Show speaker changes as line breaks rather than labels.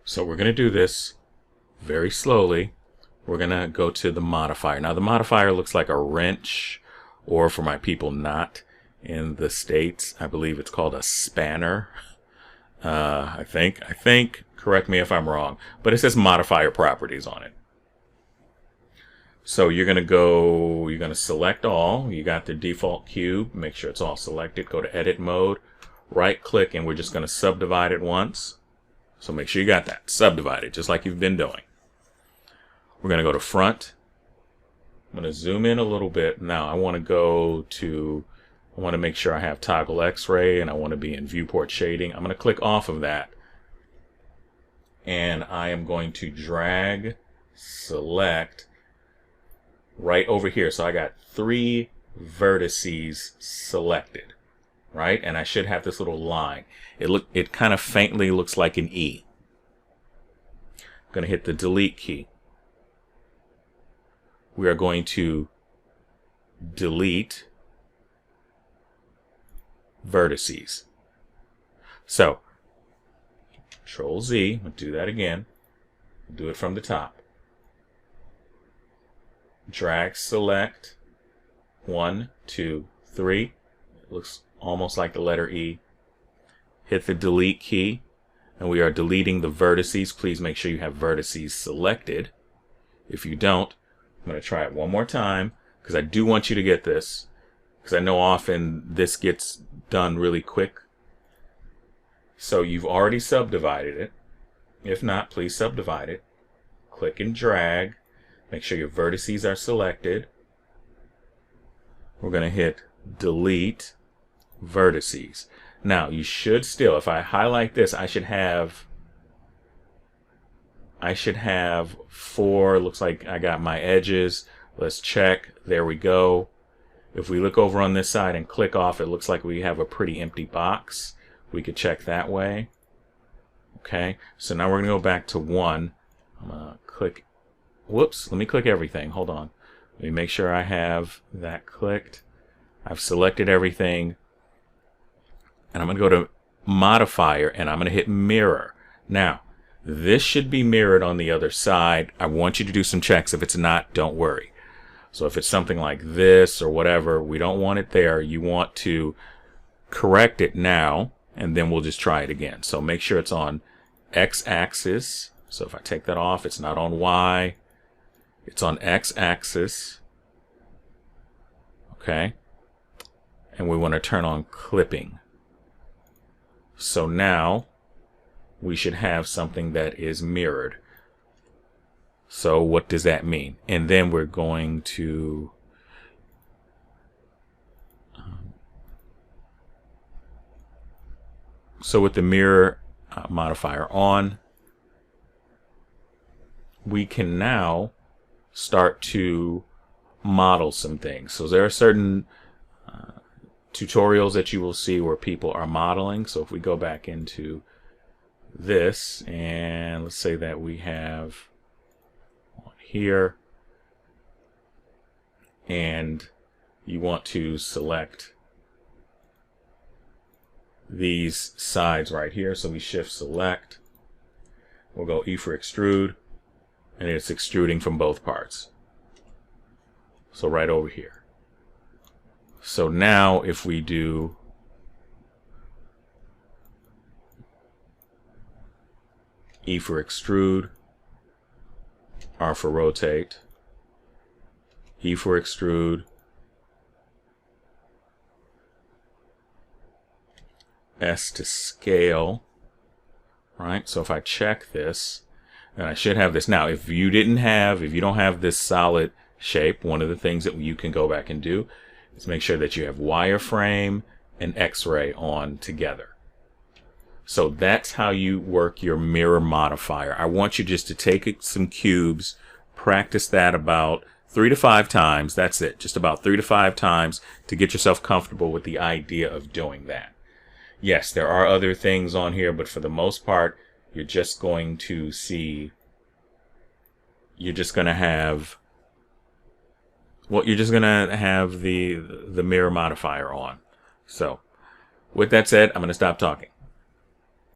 So we're going to do this very slowly. We're going to go to the modifier. Now the modifier looks like a wrench, or for my people not in the States, I believe it's called a spanner. I think, correct me if I'm wrong, but it says modifier properties on it. So you're going to select all. You got the default cube, make sure it's all selected, go to edit mode, right click, and we're just going to subdivide it once. So make sure you got that, subdivide it, just like you've been doing. We're going to go to front. I'm going to zoom in a little bit. Now I want to make sure I have toggle X-ray, and I want to be in viewport shading. I'm going to click off of that, and I am going to drag, select right over here. So I got 3 vertices selected, right? And I should have this little line. It kind of faintly looks like an E. I'm going to hit the delete key. We are going to delete vertices. So Control Z, I'll do that again. Do it from the top. Drag, select 1, 2, 3. It looks almost like the letter E. Hit the delete key, and we are deleting the vertices. Please make sure you have vertices selected. If you don't, I'm going to try it one more time because I do want you to get this, because I know often this gets done really quick. So you've already subdivided it. If not, please subdivide it. Click and drag. Make sure your vertices are selected. We're going to hit delete vertices. Now you should still, if I highlight this, I should have 4. Looks like I got my edges. Let's check. There we go. If we look over on this side and click off, it looks like we have a pretty empty box. We could check that way. Okay, so now we're going to go back to 1. I'm going to click. Whoops, let me click everything. Hold on. Let me make sure I have that clicked. I've selected everything. And I'm going to go to modifier, and I'm going to hit mirror. Now, this should be mirrored on the other side. I want you to do some checks. If it's not, don't worry. So if it's something like this or whatever, we don't want it there. You want to correct it now, and then we'll just try it again. So make sure it's on X-axis. So if I take that off, it's not on Y. It's on X-axis. Okay. And we want to turn on clipping. So now we should have something that is mirrored. So what does that mean? And then we're going to so with the mirror modifier on, we can now start to model some things. So there are certain tutorials that you will see where people are modeling. So if we go back into this, and let's say that we have one here, and you want to select these sides right here. So we shift select, we'll go E for extrude, and it's extruding from both parts. So right over here. So now if we do E for extrude, R for rotate, E for extrude, S to scale, right? So if I check this, then I should have this. Now, if you don't have this solid shape, one of the things that you can go back and do is make sure that you have wireframe and X-ray on together. So that's how you work your mirror modifier. I want you just to take some cubes, practice that about 3 to 5 times. That's it, just about 3 to 5 times to get yourself comfortable with the idea of doing that. Yes, there are other things on here, but for the most part, you're just going to see, you're just going to have the mirror modifier on. So with that said, I'm going to stop talking.